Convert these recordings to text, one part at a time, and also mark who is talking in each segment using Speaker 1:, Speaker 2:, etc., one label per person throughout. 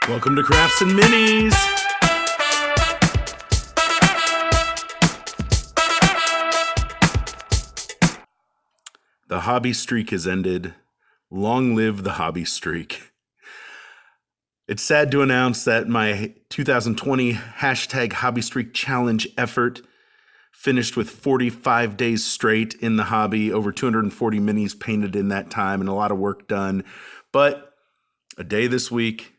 Speaker 1: Welcome to Crafts and Minis. The hobby streak has ended. Long live the hobby streak. It's sad to announce that my 2020 hashtag hobby streak challenge effort finished with 45 days straight in the hobby, over 240 minis painted in that time, and a lot of work done. But a day this week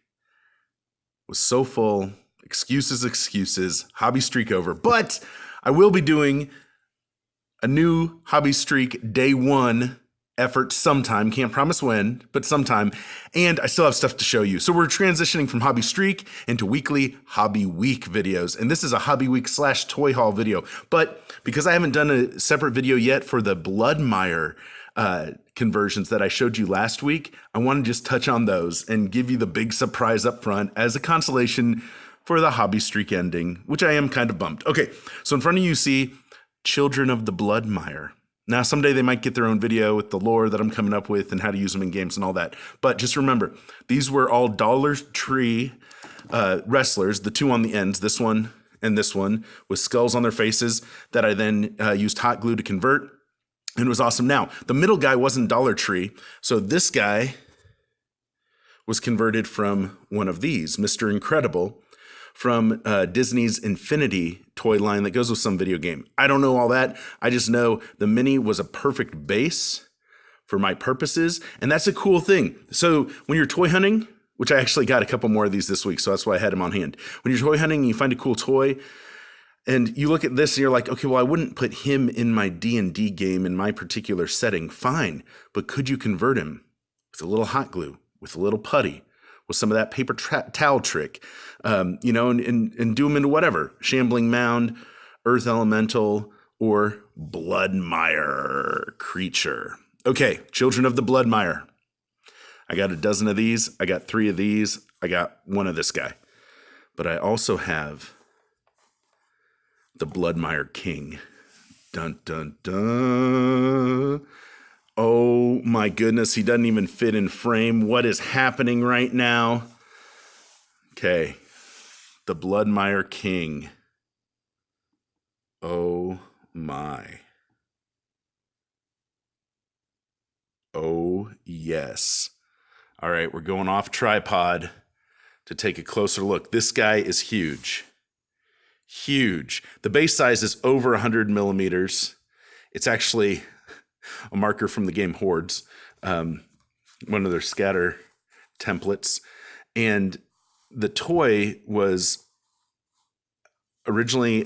Speaker 1: was so full. Excuses, hobby streak over. But I will be doing a new hobby streak day one effort sometime. Can't promise when, but sometime. And I still have stuff to show you. So we're transitioning from hobby streak into weekly hobby week videos. And this is a hobby week / toy haul video. But because I haven't done a separate video yet for the Bloodmire conversions that I showed you last week, I want to just touch on those and give you the big surprise up front as a consolation for the hobby streak ending, which I am kind of bummed. Okay, so in front of you see Children of the Bloodmire. Now, someday they might get their own video with the lore that I'm coming up with and how to use them in games and all that. But just remember, these were all Dollar Tree wrestlers, the two on the ends, this one and this one, with skulls on their faces that I then used hot glue to convert. And it was awesome. Now, the middle guy wasn't Dollar Tree. So this guy was converted from one of these, Mr. Incredible, from Disney's Infinity toy line that goes with some video game. I don't know all that. I just know the mini was a perfect base for my purposes. And that's a cool thing. So when you're toy hunting, which I actually got a couple more of these this week, so that's why I had them on hand. When you're toy hunting and you find a cool toy, and you look at this and you're like, okay, well, I wouldn't put him in my D&D game in my particular setting. Fine. But could you convert him with a little hot glue, with a little putty, with some of that paper towel trick, and do him into whatever, Shambling Mound, Earth Elemental, or Bloodmire creature. Okay, Children of the Bloodmire. I got a dozen of these. I got 3 of these. I got 1 of this guy. But I also have the Bloodmire King. Dun, dun, dun. Oh my goodness, he doesn't even fit in frame. What is happening right now? Okay, the Bloodmire King. Oh my. Oh yes. All right, we're going off tripod to take a closer look. This guy is huge. Huge. The base size is over 100 millimeters. It's actually a marker from the game Hordes, one of their scatter templates. And the toy was originally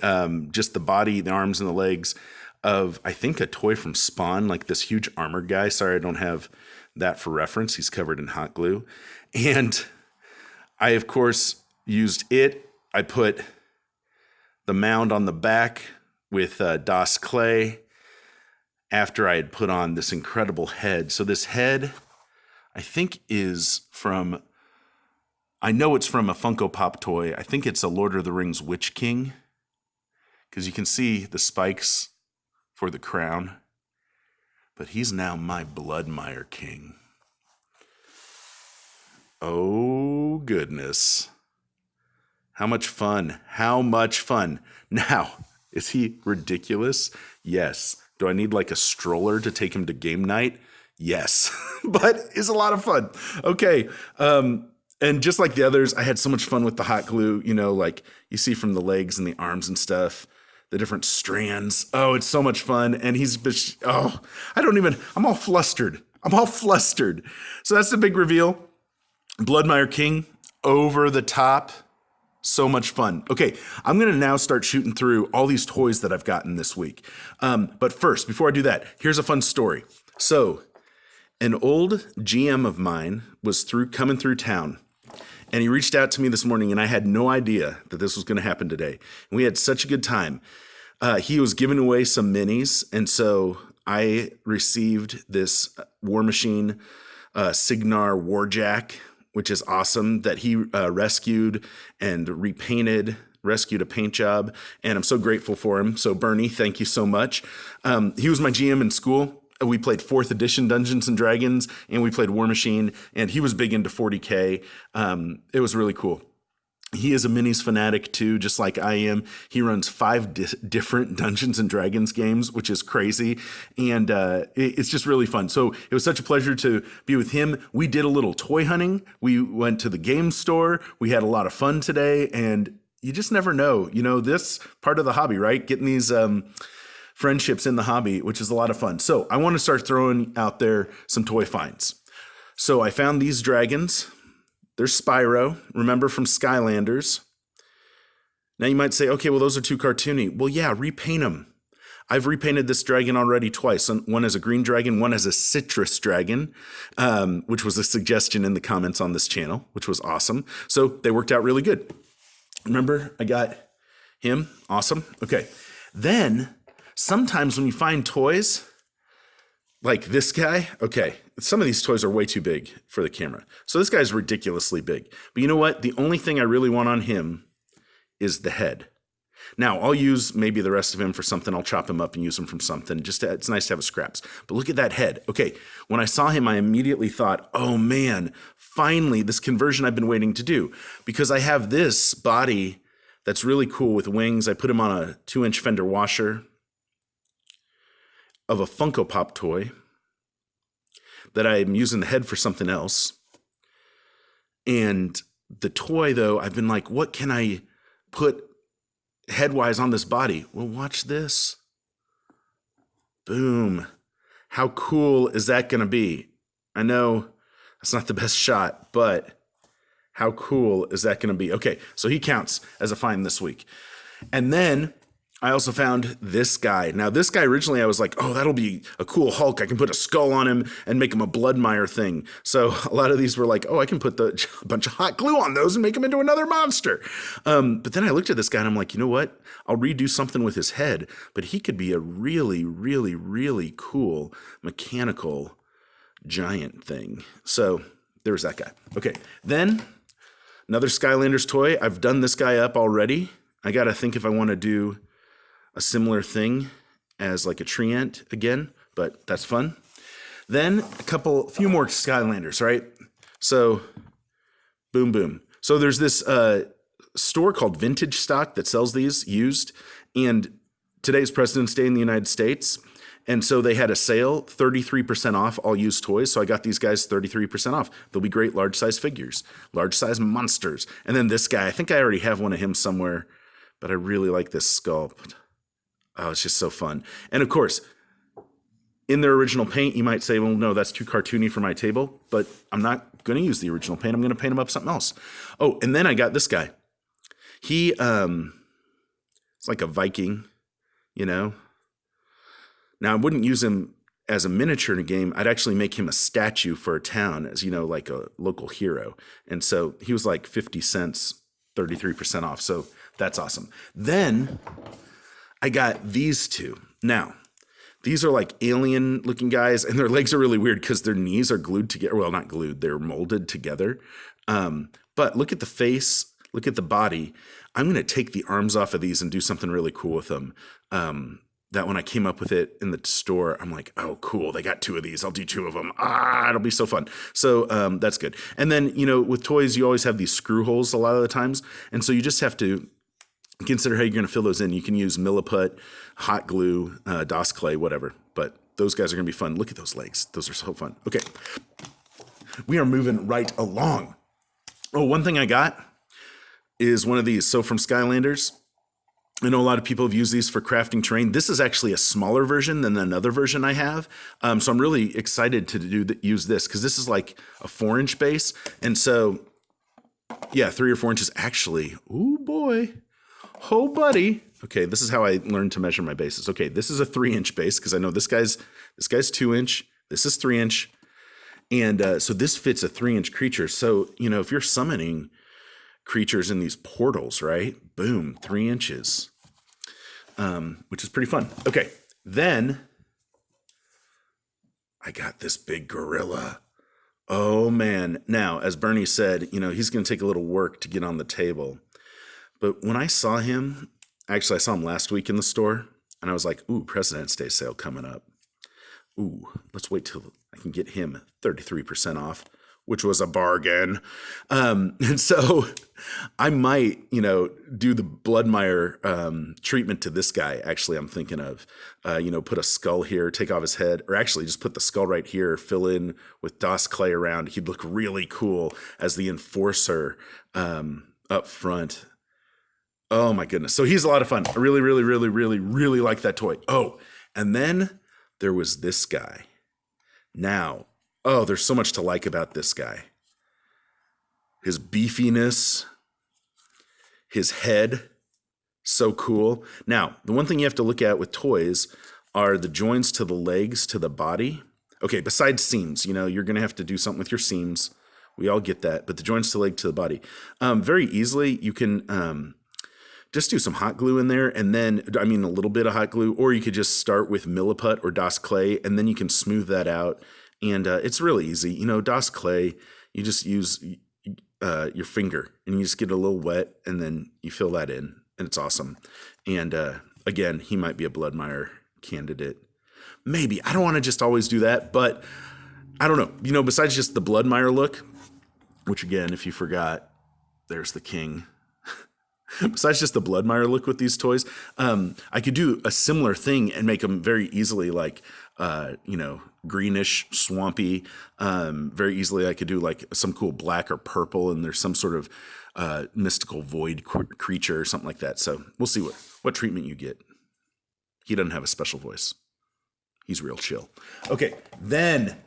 Speaker 1: just the body, the arms, and the legs of, I think, a toy from Spawn, like this huge armored guy. Sorry, I don't have that for reference. He's covered in hot glue. And I, of course, used it. I put the mound on the back with DOS clay after I had put on this incredible head. So this head, I think, is from, I know it's from a Funko Pop toy. I think it's a Lord of the Rings Witch King, because you can see the spikes for the crown. But he's now my Bloodmire King. Oh, goodness. How much fun. How much fun. Now, is he ridiculous? Yes. Do I need like a stroller to take him to game night? Yes. But it's a lot of fun. Okay. And just like the others, I had so much fun with the hot glue, like you see from the legs and the arms and stuff, the different strands. Oh, it's so much fun. And I'm all flustered. So that's the big reveal. Bloodmire King, over the top. So much fun. Okay, I'm going to now start shooting through all these toys that I've gotten this week. But first, before I do that, here's a fun story. So, an old GM of mine was coming through town, and he reached out to me this morning, and I had no idea that this was going to happen today. And we had such a good time. He was giving away some minis, and so I received this War Machine Cygnar Warjack, which is awesome, that he rescued and repainted, rescued a paint job, and I'm so grateful for him. So Bernie, thank you so much. He was my GM in school, We played 4th edition Dungeons and Dragons, and we played War Machine, and he was big into 40K. It was really cool. He is a minis fanatic too, just like I am. He runs 5 different Dungeons and Dragons games, which is crazy. And it's just really fun. So it was such a pleasure to be with him. We did a little toy hunting. We went to the game store. We had a lot of fun today. And you just never know, this part of the hobby, right? Getting these friendships in the hobby, which is a lot of fun. So I want to start throwing out there some toy finds. So I found these dragons. There's Spyro, remember from Skylanders. Now you might say, okay, well, those are too cartoony. Well, yeah, repaint them. I've repainted this dragon already twice. One as a green dragon, one as a citrus dragon, which was a suggestion in the comments on this channel, which was awesome. So they worked out really good. Remember, I got him. Awesome. Okay. Then sometimes when you find toys like this guy, okay, some of these toys are way too big for the camera. So this guy's ridiculously big. But you know what? The only thing I really want on him is the head. Now, I'll use maybe the rest of him for something. I'll chop him up and use him from something. It's nice to have scraps. But look at that head. Okay, when I saw him, I immediately thought, oh man, finally, this conversion I've been waiting to do. Because I have this body that's really cool with wings. I put him on a 2-inch fender washer of a Funko Pop toy that I'm using the head for something else. And the toy, though, I've been like, what can I put head-wise on this body? Well, watch this. Boom. How cool is that going to be? I know that's not the best shot, but how cool is that going to be? Okay, so he counts as a find this week. And then I also found this guy. Now, this guy originally I was like, oh, that'll be a cool Hulk. I can put a skull on him and make him a Bloodmire thing. So a lot of these were like, oh, I can put a bunch of hot glue on those and make him into another monster. But then I looked at this guy and I'm like, you know what? I'll redo something with his head, but he could be a really, really, really cool mechanical giant thing. So there's that guy. Okay, then another Skylanders toy. I've done this guy up already. I got to think if I want to do a similar thing as like a Treant again, but that's fun. Then a few more Skylanders, right? So boom, boom. So there's this store called Vintage Stock that sells these used, and today's President's Day in the United States. And so they had a sale, 33% off all used toys. So I got these guys 33% off. They'll be great large size figures, large size monsters. And then this guy, I think I already have one of him somewhere, but I really like this sculpt. Oh, it's just so fun. And of course, in their original paint, you might say, well, no, that's too cartoony for my table, but I'm not going to use the original paint. I'm going to paint him up something else. Oh, and then I got this guy. He, it's like a Viking, Now, I wouldn't use him as a miniature in a game. I'd actually make him a statue for a town as, like a local hero. And so he was like 50 cents, 33% off. So that's awesome. Then I got these two. Now, these are like alien looking guys, and their legs are really weird because their knees are glued together. Well, not glued, they're molded together. But look at the face, look at the body. I'm going to take the arms off of these and do something really cool with them. That when I came up with it in the store, I'm like, oh, cool. They got 2 of these. I'll do 2 of them. It'll be so fun. So that's good. And then, with toys, you always have these screw holes a lot of the times. And so you just have to consider how you're going to fill those in. You can use Milliput, hot glue, DOS clay, whatever. But those guys are going to be fun. Look at those legs. Those are so fun. Okay. We are moving right along. Oh, one thing I got is one of these. So from Skylanders, I know a lot of people have used these for crafting terrain. This is actually a smaller version than another version I have. So I'm really excited to use this because this is like a 4-inch base. And so, yeah, 3 or 4 inches actually. Ooh, boy. Oh, buddy. Okay, this is how I learned to measure my bases. Okay, this is a 3-inch base because I know this guy's 2-inch. This is 3-inch. And so this fits a 3-inch creature. So, if you're summoning creatures in these portals, right? Boom, 3 inches, which is pretty fun. Okay, then I got this big gorilla. Oh, man. Now, as Bernie said, he's going to take a little work to get on the table. But when I saw him, actually, I saw him last week in the store, and I was like, ooh, President's Day sale coming up. Ooh, let's wait till I can get him 33% off, which was a bargain. And so I might, do the Bloodmeyer treatment to this guy. Actually, I'm thinking of, put a skull here, take off his head, or actually just put the skull right here, fill in with DOS clay around. He'd look really cool as the enforcer up front. Oh my goodness. So he's a lot of fun. I really, really, really, really, really like that toy. Oh, and then there was this guy. Now, there's so much to like about this guy. His beefiness, his head, so cool. Now, the one thing you have to look at with toys are the joints to the legs, to the body. Okay, besides seams, you're going to have to do something with your seams. We all get that. But the joints to the leg, to the body. Very easily, you can just do some hot glue in there, and then, a little bit of hot glue, or you could just start with Milliput or DOS clay, and then you can smooth that out. And it's really easy. DOS clay, you just use your finger, and you just get it a little wet, and then you fill that in, and it's awesome. And again, he might be a Bloodmeyer candidate. Maybe. I don't want to just always do that, but I don't know. Besides just the Bloodmeyer look, which again, if you forgot, there's the king. Besides just the Bloodmeyer look with these toys, I could do a similar thing and make them very easily like, greenish, swampy. Very easily I could do like some cool black or purple, and there's some sort of mystical void creature or something like that. So we'll see what treatment you get. He doesn't have a special voice. He's real chill. Okay, then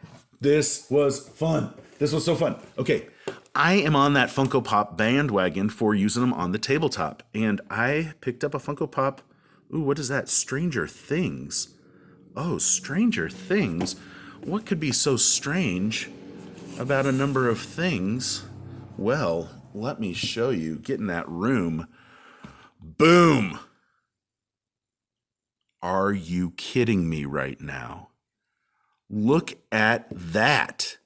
Speaker 1: this was fun. This was so fun. Okay. I am on that Funko Pop bandwagon for using them on the tabletop. And I picked up a Funko Pop. Ooh, what is that? Stranger Things. Oh, Stranger Things. What could be so strange about a number of things? Well, let me show you. Get in that room. Boom. Are you kidding me right now? Look at that.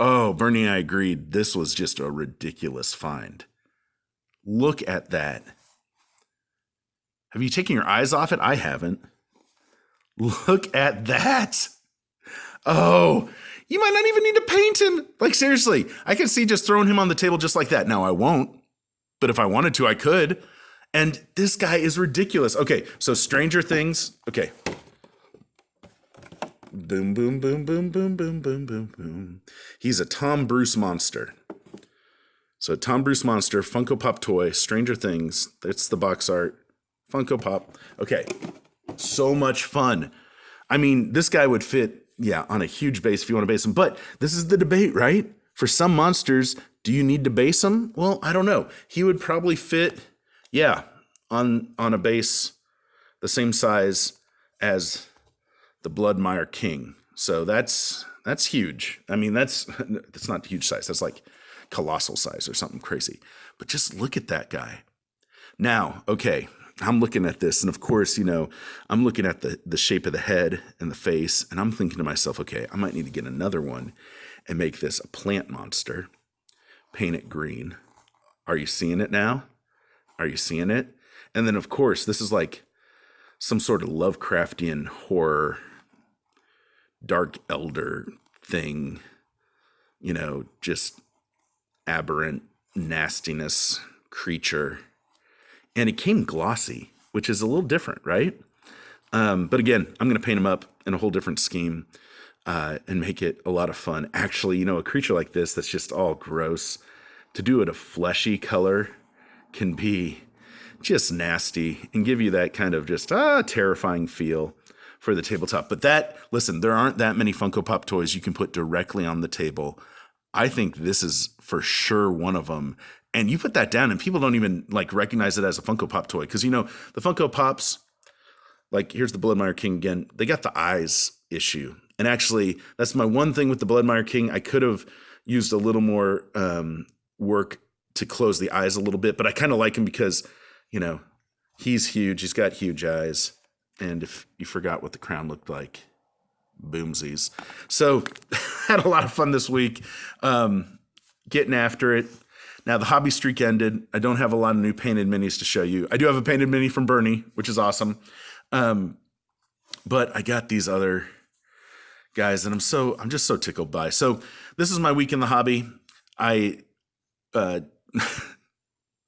Speaker 1: Oh, Bernie and I agreed. This was just a ridiculous find. Look at that. Have you taken your eyes off it? I haven't. Look at that. Oh, you might not even need to paint him. Like, seriously, I can see just throwing him on the table just like that. Now, I won't, but if I wanted to, I could. And this guy is ridiculous. Okay, so Stranger Things. Okay. Boom, boom, boom, boom, boom, boom, boom, boom, boom. He's a Tom Bruce monster. So Tom Bruce monster, Funko Pop toy, Stranger Things. That's the box art. Funko Pop. Okay. So much fun. This guy would fit, on a huge base if you want to base him. But this is the debate, right? For some monsters, do you need to base him? Well, I don't know. He would probably fit, on a base the same size as the Bloodmeyer King. So that's huge. That's not huge size. That's like colossal size or something crazy. But just look at that guy. Now, okay, I'm looking at this, and of course, I'm looking at the shape of the head and the face, and I'm thinking to myself, okay, I might need to get another one and make this a plant monster, paint it green. Are you seeing it now? Are you seeing it? And then, of course, this is like some sort of Lovecraftian horror dark elder thing, just aberrant nastiness creature. And it came glossy, which is a little different, right? But again, I'm going to paint him up in a whole different scheme and make it a lot of fun. Actually, a creature like this that's just all gross, to do it a fleshy color can be just nasty and give you that kind of just terrifying feel for the tabletop. But there aren't that many Funko Pop toys you can put directly on the table. I think this is for sure one of them. And you put that down and people don't even recognize it as a Funko Pop toy. Because, the Funko Pops, here's the Bloodmeyer King again. They got the eyes issue. And actually, that's my one thing with the Bloodmeyer King. I could have used a little more work to close the eyes a little bit. But I kind of like him because, he's huge. He's got huge eyes. And if you forgot what the crown looked like, boomsies. So had a lot of fun this week getting after it. Now the hobby streak ended. I don't have a lot of new painted minis to show you. I do have a painted mini from Bernie, which is awesome. But I got these other guys, and I'm just so tickled by. So this is my week in the hobby. I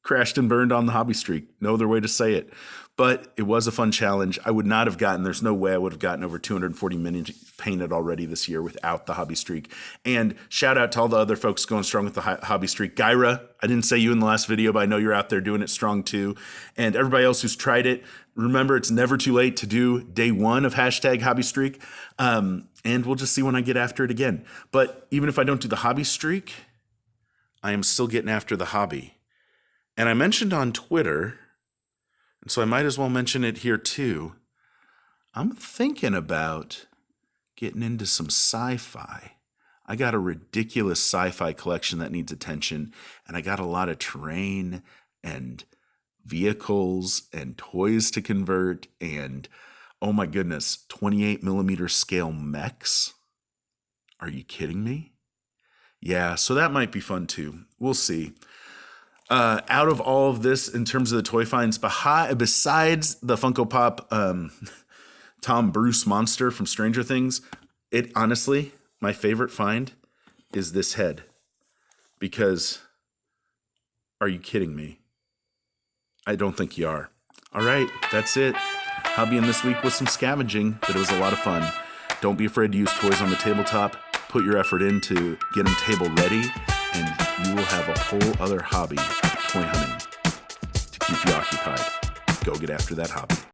Speaker 1: crashed and burned on the hobby streak. No other way to say it. But it was a fun challenge. I would not have gotten, there's no way I would have gotten over 240 minutes painted already this year without the hobby streak. And shout out to all the other folks going strong with the hobby streak. Gyra, I didn't say you in the last video, but I know you're out there doing it strong too. And everybody else who's tried it, remember it's never too late to do day one of hashtag hobby streak. And we'll just see when I get after it again. But even if I don't do the hobby streak, I am still getting after the hobby. And I mentioned on Twitter, and so I might as well mention it here too. I'm thinking about getting into some sci-fi. I got a ridiculous sci-fi collection that needs attention, and I got a lot of terrain and vehicles and toys to convert, and oh my goodness, 28 millimeter scale mechs. Are you kidding me? Yeah, so that might be fun too. We'll see. Out of all of this, in terms of the toy finds, besides the Funko Pop Tom Bruce monster from Stranger Things, it honestly, my favorite find is this head. Because, are you kidding me? I don't think you are. All right, that's it. Hobbying this week with some scavenging, but it was a lot of fun. Don't be afraid to use toys on the tabletop. Put your effort in to get them table ready, and you will have a whole other hobby of toy hunting to keep you occupied. Go get after that hobby.